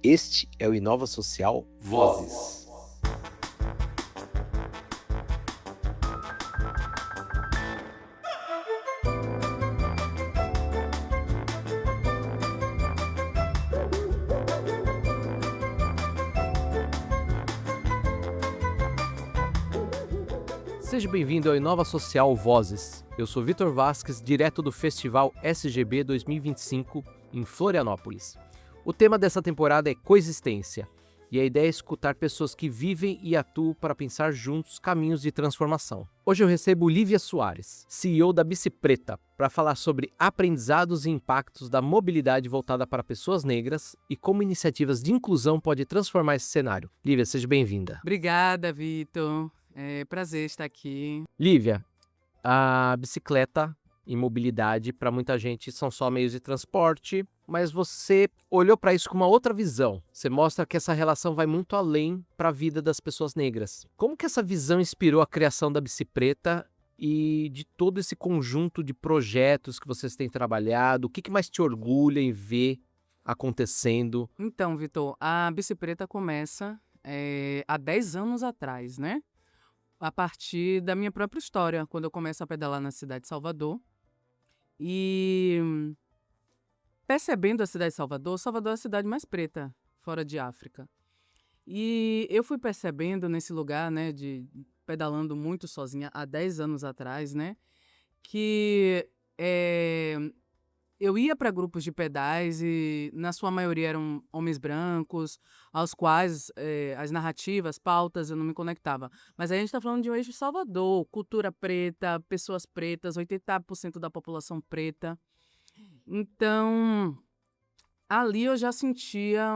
Este é o Inova Social Vozes. Seja bem-vindo ao Inova Social Vozes. Eu sou Vitor Vasques, direto do Festival SGB 2025 em Florianópolis. O tema dessa temporada é coexistência, e a ideia é escutar pessoas que vivem e atuam para pensar juntos caminhos de transformação. Hoje eu recebo Lívia Soares, CEO da Bicipreta, para falar sobre aprendizados e impactos da mobilidade voltada para pessoas negras e como iniciativas de inclusão podem transformar esse cenário. Lívia, seja bem-vinda. Obrigada, Vitor. É prazer estar aqui. Lívia, a bicicleta e mobilidade para muita gente são só meios de transporte, mas você olhou para isso com uma outra visão. Você mostra que essa relação vai muito além para a vida das pessoas negras. Como que essa visão inspirou a criação da Bicipreta e de todo esse conjunto de projetos que vocês têm trabalhado? O que mais te orgulha em ver acontecendo? Então, Vitor, a Bicipreta começa há 10 anos atrás, né? A partir da minha própria história, quando eu começo a pedalar na cidade de Salvador. E percebendo a cidade de Salvador, Salvador é a cidade mais preta fora de África. E eu fui percebendo nesse lugar, né, de pedalando muito sozinha há 10 anos atrás, né, que eu ia para grupos de pedais e, na sua maioria, eram homens brancos, aos quais as narrativas, pautas, eu não me conectava. Mas aí a gente está falando de um eixo Salvador, cultura preta, pessoas pretas, 80% da população preta. Então, ali eu já sentia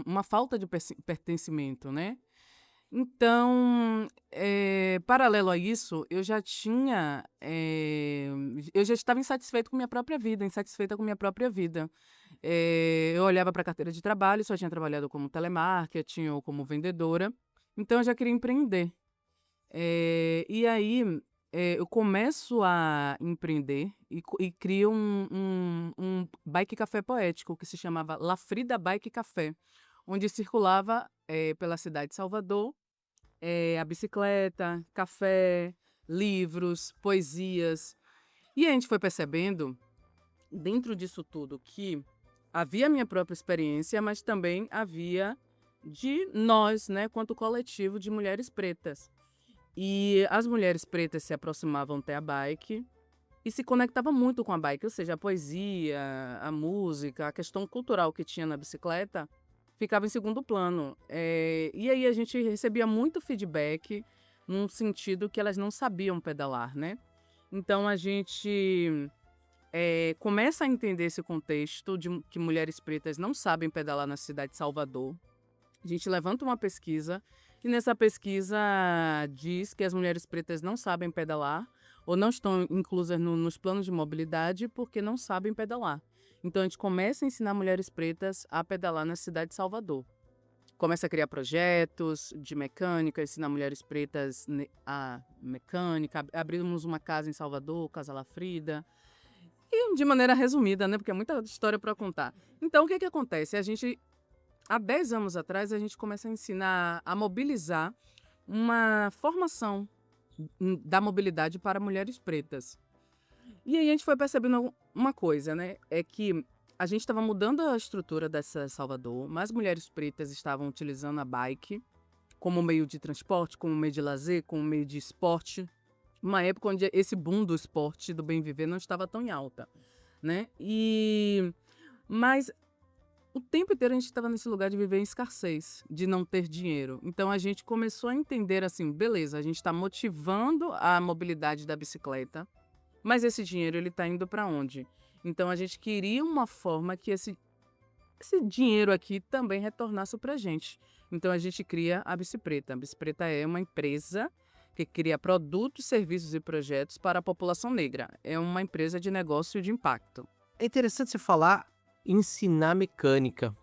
uma falta de pertencimento, né? Então, paralelo a isso, eu já estava insatisfeita com minha própria vida, insatisfeita com minha própria vida. Eu olhava para a carteira de trabalho, só tinha trabalhado como telemarketing ou como vendedora, então eu já queria empreender. E aí, eu começo a empreender e crio um bike café poético que se chamava La Frida Bike Café, onde circulava pela cidade de Salvador a bicicleta, café, livros, poesias. E a gente foi percebendo, dentro disso tudo, que havia a minha própria experiência, mas também havia de nós, né, quanto coletivo de mulheres pretas. E as mulheres pretas se aproximavam até a bike e se conectavam muito com a bike, ou seja, a poesia, a música, a questão cultural que tinha na bicicleta ficava em segundo plano. E aí a gente recebia muito feedback num sentido que elas não sabiam pedalar, né? Então a gente começa a entender esse contexto de que mulheres pretas não sabem pedalar na cidade de Salvador. A gente levanta uma pesquisa e nessa pesquisa diz que as mulheres pretas não sabem pedalar ou não estão inclusas nos planos de mobilidade porque não sabem pedalar. Então, a gente começa a ensinar mulheres pretas a pedalar na cidade de Salvador. Começa a criar projetos de mecânica, ensinar mulheres pretas a mecânica. Abrimos uma casa em Salvador, Casa La Frida. E de maneira resumida, né? Porque é muita história para contar. Então, o que acontece? Há 10 anos atrás, a gente começa a ensinar a mobilizar uma formação da mobilidade para mulheres pretas. E aí a gente foi percebendo uma coisa, né? É que a gente estava mudando a estrutura dessa Salvador, mais mulheres pretas estavam utilizando a bike como meio de transporte, como meio de lazer, como meio de esporte. Uma época onde esse boom do esporte, do bem viver, não estava tão em alta, né? Mas o tempo inteiro a gente estava nesse lugar de viver em escassez, de não ter dinheiro. Então a gente começou a entender assim, beleza, a gente está motivando a mobilidade da bicicleta, mas esse dinheiro ele está indo para onde? Então a gente queria uma forma que esse dinheiro aqui também retornasse para a gente. Então a gente cria a Bicipreta. A Bicipreta é uma empresa que cria produtos, serviços e projetos para a população negra. É uma empresa de negócio de impacto. É interessante você falar ensinar mecânica,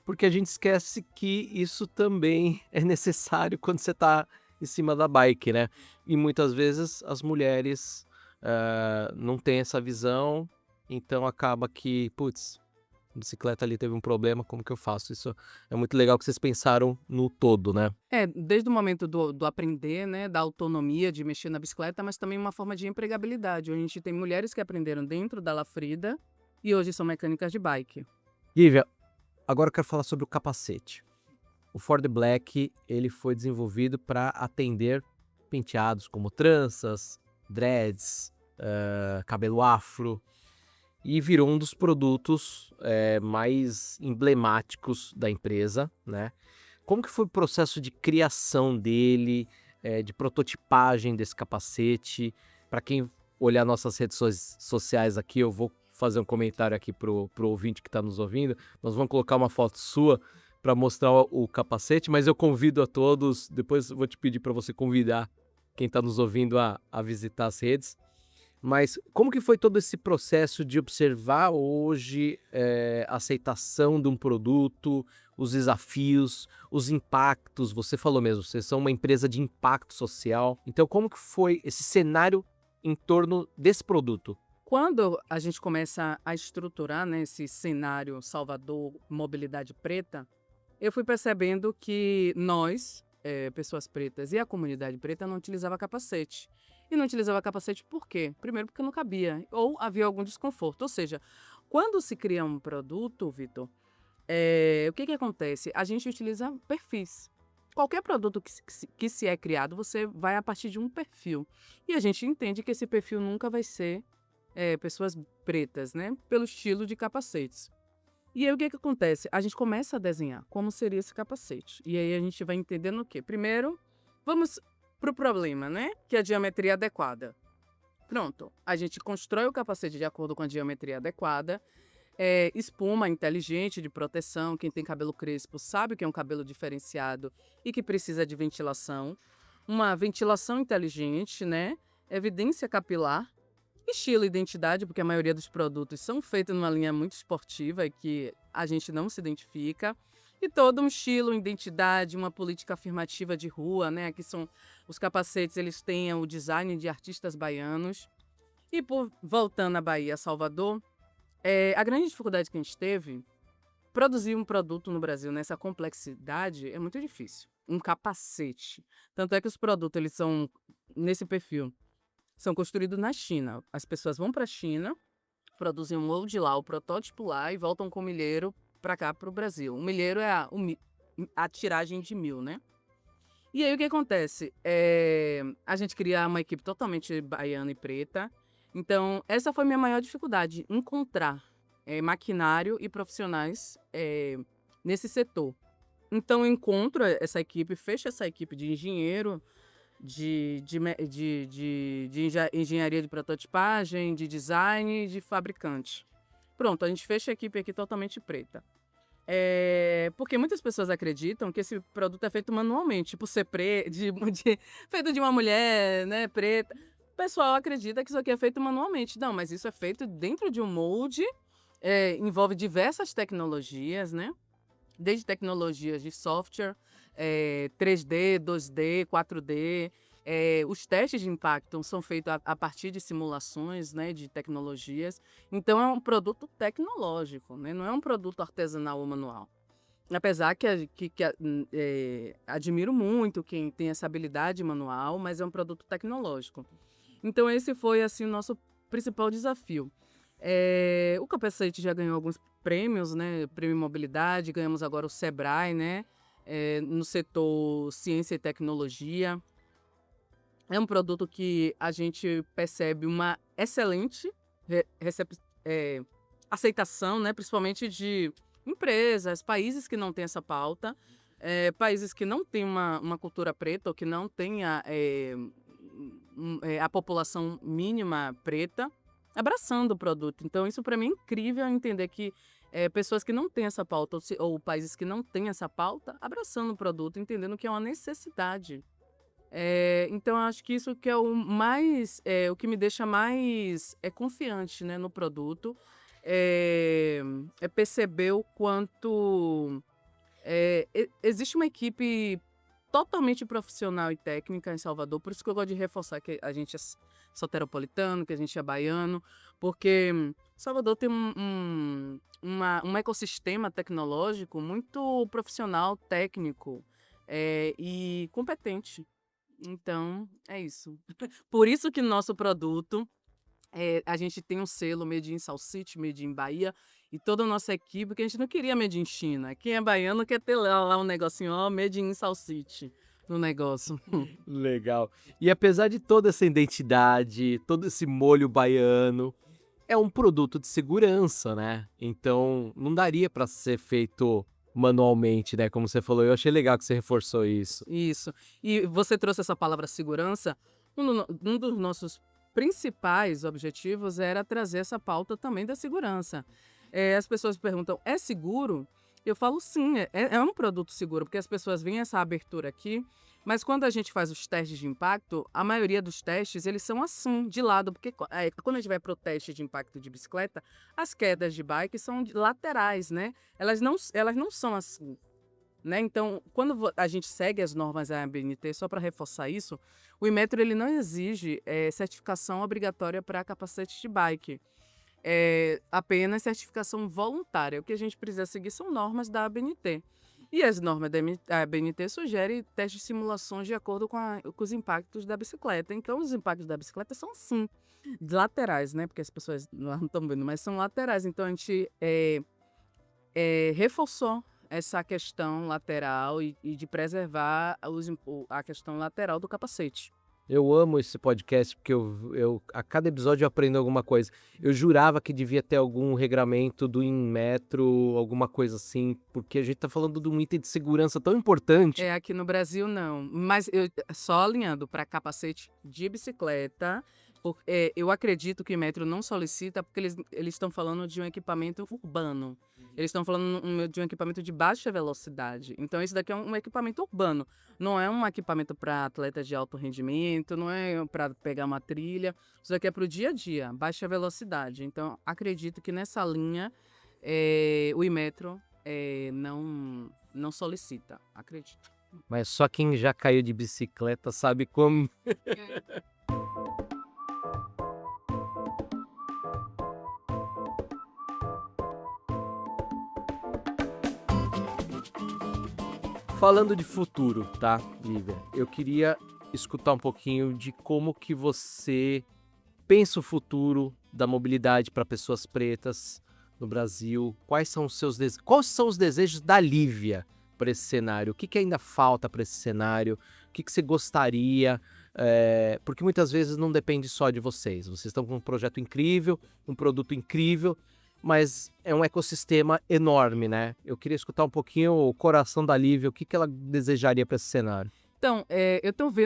porque a gente esquece que isso também é necessário quando você está em cima da bike, né? E muitas vezes as mulheres não têm essa visão, então acaba que, bicicleta ali teve um problema, como que eu faço? Isso é muito legal que vocês pensaram no todo, né? Desde o momento do aprender, né, da autonomia de mexer na bicicleta, mas também uma forma de empregabilidade. A gente tem mulheres que aprenderam dentro da Lafrida e hoje são mecânicas de bike. Lívia, agora eu quero falar sobre o capacete. O Ford Black, ele foi desenvolvido para atender penteados como tranças, dreads, cabelo afro, e virou um dos produtos mais emblemáticos da empresa, né? Como que foi o processo de criação dele, de prototipagem desse capacete? Para quem olhar nossas redes sociais aqui, eu vou fazer um comentário aqui pro ouvinte que está nos ouvindo. Nós vamos colocar uma foto sua para mostrar o capacete, mas eu convido a todos, depois eu vou te pedir para você convidar quem está nos ouvindo a visitar as redes. Mas como que foi todo esse processo de observar hoje a aceitação de um produto, os desafios, os impactos? Você falou mesmo, vocês são uma empresa de impacto social. Então, como que foi esse cenário em torno desse produto? Quando a gente começa a estruturar, né, esse cenário Salvador Mobilidade Preta, eu fui percebendo que nós, pessoas pretas e a comunidade preta não utilizava capacete. E não utilizava capacete por quê? Primeiro porque não cabia, ou havia algum desconforto. Ou seja, quando se cria um produto, Vitor, o que acontece? A gente utiliza perfis. Qualquer produto que se é criado, você vai a partir de um perfil. E a gente entende que esse perfil nunca vai ser pessoas pretas, né? Pelo estilo de capacetes. E aí o que acontece? A gente começa a desenhar como seria esse capacete. E aí a gente vai entendendo o quê? Primeiro, vamos para o problema, né? Que é a geometria adequada. Pronto, a gente constrói o capacete de acordo com a geometria adequada. Espuma inteligente de proteção. Quem tem cabelo crespo sabe que é um cabelo diferenciado e que precisa de ventilação. Uma ventilação inteligente, né? Evidência capilar. Estilo e identidade, porque a maioria dos produtos são feitos numa linha muito esportiva e que a gente não se identifica. E todo um estilo, identidade, uma política afirmativa de rua, né? Aqui são os capacetes, eles têm o design de artistas baianos. E voltando à Bahia, Salvador, a grande dificuldade que a gente teve, produzir um produto no Brasil nessa complexidade é muito difícil. Um capacete. Tanto é que os produtos, eles são nesse perfil. São construídos na China. As pessoas vão para a China, produzem um molde lá, o protótipo lá e voltam com o milheiro para cá, para o Brasil. O milheiro é a tiragem de 1000, né? E aí o que acontece? A gente cria uma equipe totalmente baiana e preta. Então, essa foi minha maior dificuldade, encontrar maquinário e profissionais nesse setor. Então, eu encontro essa equipe, fecho essa equipe de engenheiro, de engenharia de prototipagem, de design e de fabricante. Pronto, a gente fecha a equipe aqui totalmente preta. Porque muitas pessoas acreditam que esse produto é feito manualmente, tipo ser feito de uma mulher, né, preta. O pessoal acredita que isso aqui é feito manualmente. Não, mas isso é feito dentro de um molde, envolve diversas tecnologias, né? Desde tecnologias de software, 3D, 2D, 4D. Os testes de impacto são feitos a partir de simulações, né, de tecnologias. Então, é um produto tecnológico, né? Não é um produto artesanal ou manual. Apesar que admiro muito quem tem essa habilidade manual, mas é um produto tecnológico. Então, esse foi assim, o nosso principal desafio. O capacete já ganhou alguns prêmios, né? Prêmio Mobilidade, ganhamos agora o Sebrae, né? No setor ciência e tecnologia. É um produto que a gente percebe uma excelente aceitação, né? Principalmente de empresas, países que não têm essa pauta, países que não têm uma cultura preta ou que não têm a população mínima preta, abraçando o produto. Então, isso para mim é incrível entender que pessoas que não têm essa pauta ou países que não têm essa pauta, abraçando o produto, entendendo que é uma necessidade. Então, acho que isso que é o que me deixa mais confiante, né, no produto, é perceber o quanto existe uma equipe totalmente profissional e técnica em Salvador. Por isso que eu gosto de reforçar que a gente é soteropolitano, que a gente é baiano, porque Salvador tem um ecossistema tecnológico muito profissional, técnico, e competente. Então, é isso. Por isso que nosso produto, a gente tem um selo Made in Salsite, Made in Bahia, e toda a nossa equipe, que a gente não queria Made in China. Quem é baiano quer ter lá um negocinho, ó, Made in Salsite no negócio. Legal. E apesar de toda essa identidade, todo esse molho baiano, é um produto de segurança, né? Então não daria para ser feito manualmente, né? Como você falou, eu achei legal que você reforçou isso. Isso. E você trouxe essa palavra segurança. Um dos nossos principais objetivos era trazer essa pauta também da segurança. As pessoas perguntam, é seguro? Eu falo sim, é um produto seguro, porque as pessoas veem essa abertura aqui, mas quando a gente faz os testes de impacto, a maioria dos testes, eles são assim, de lado, porque quando a gente vai para o teste de impacto de bicicleta, as quedas de bike são laterais, né? Elas não são assim. Né? Então, quando a gente segue as normas da ABNT, só para reforçar isso, o Inmetro ele não exige certificação obrigatória para capacete de bike. É apenas certificação voluntária. O que a gente precisa seguir são normas da ABNT. E as normas da ABNT sugerem testes de simulações de acordo com os impactos da bicicleta. Então, os impactos da bicicleta são, sim, laterais, né? Porque as pessoas não estão vendo, mas são laterais. Então, a gente reforçou essa questão lateral e de preservar a questão lateral do capacete. Eu amo esse podcast porque a cada episódio eu aprendo alguma coisa. Eu jurava que devia ter algum regramento do Inmetro, alguma coisa assim, porque a gente tá falando de um item de segurança tão importante. Aqui no Brasil não, mas só alinhando para capacete de bicicleta, eu acredito que o Inmetro não solicita porque eles estão falando de um equipamento urbano. Eles estão falando de um equipamento de baixa velocidade. Então, esse daqui é um equipamento urbano. Não é um equipamento para atletas de alto rendimento, não é para pegar uma trilha. Isso daqui é para o dia a dia, baixa velocidade. Então, acredito que nessa linha, o Inmetro não solicita, acredito. Mas só quem já caiu de bicicleta sabe como. Falando de futuro, tá, Lívia? Eu queria escutar um pouquinho de como que você pensa o futuro da mobilidade para pessoas pretas no Brasil. Quais são os desejos da Lívia para esse cenário? O que ainda falta para esse cenário? O que você gostaria? Porque muitas vezes não depende só de vocês. Vocês estão com um projeto incrível, um produto incrível, mas é um ecossistema enorme, né? Eu queria escutar um pouquinho o coração da Lívia, o que ela desejaria para esse cenário. Então,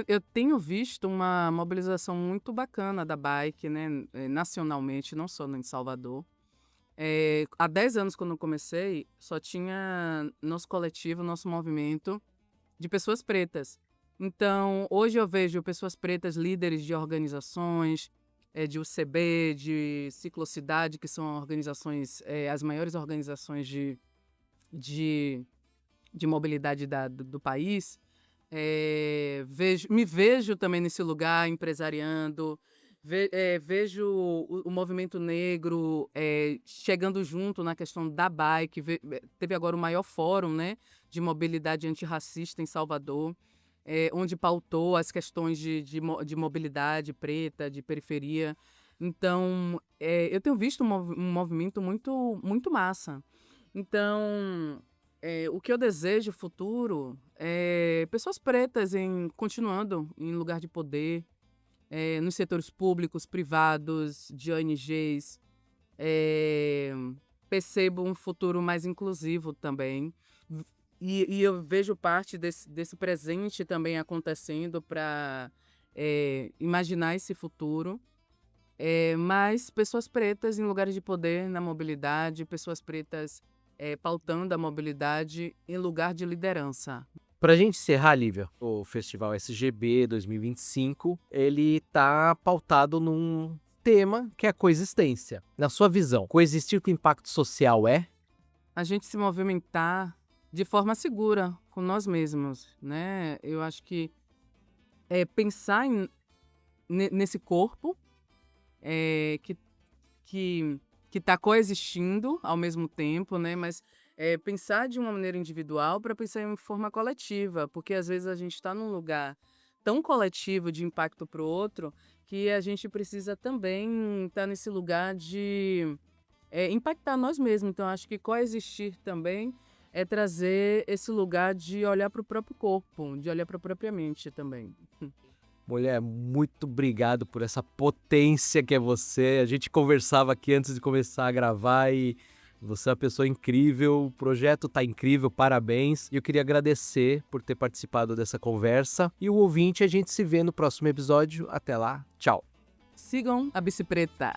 eu tenho visto uma mobilização muito bacana da bike, né, nacionalmente, não só em Salvador. Há 10 anos, quando eu comecei, só tinha nosso coletivo, nosso movimento de pessoas pretas. Então, hoje eu vejo pessoas pretas líderes de organizações, de UCB, de Ciclocidade, que são organizações, as maiores organizações de mobilidade do país. Me vejo também nesse lugar empresariando, vejo o movimento negro chegando junto na questão da bike. Teve agora o maior fórum, né, de mobilidade antirracista em Salvador, onde pautou as questões de mobilidade preta, de periferia. Então, eu tenho visto um movimento muito, muito massa. Então, o que eu desejo futuro é pessoas pretas continuando em lugar de poder, nos setores públicos, privados, de ONGs. Percebo um futuro mais inclusivo também. E eu vejo parte desse presente também acontecendo para imaginar esse futuro. Mas pessoas pretas em lugares de poder na mobilidade, pessoas pretas pautando a mobilidade em lugar de liderança. Para a gente encerrar, Lívia, o Festival SGB 2025, ele está pautado num tema que é a coexistência. Na sua visão, coexistir com impacto social é? A gente se movimentar de forma segura com nós mesmos, né? Eu acho que pensar nesse corpo que que está coexistindo ao mesmo tempo, né? Mas pensar de uma maneira individual para pensar em forma coletiva, porque às vezes a gente está num lugar tão coletivo de impacto para o outro que a gente precisa também estar nesse lugar de impactar nós mesmos. Então, acho que coexistir também é trazer esse lugar de olhar para o próprio corpo, de olhar para a própria mente também. Mulher, muito obrigado por essa potência que é você. A gente conversava aqui antes de começar a gravar e você é uma pessoa incrível, o projeto tá incrível, parabéns. E eu queria agradecer por ter participado dessa conversa. E o ouvinte, a gente se vê no próximo episódio. Até lá, tchau. Sigam a Bici Preta.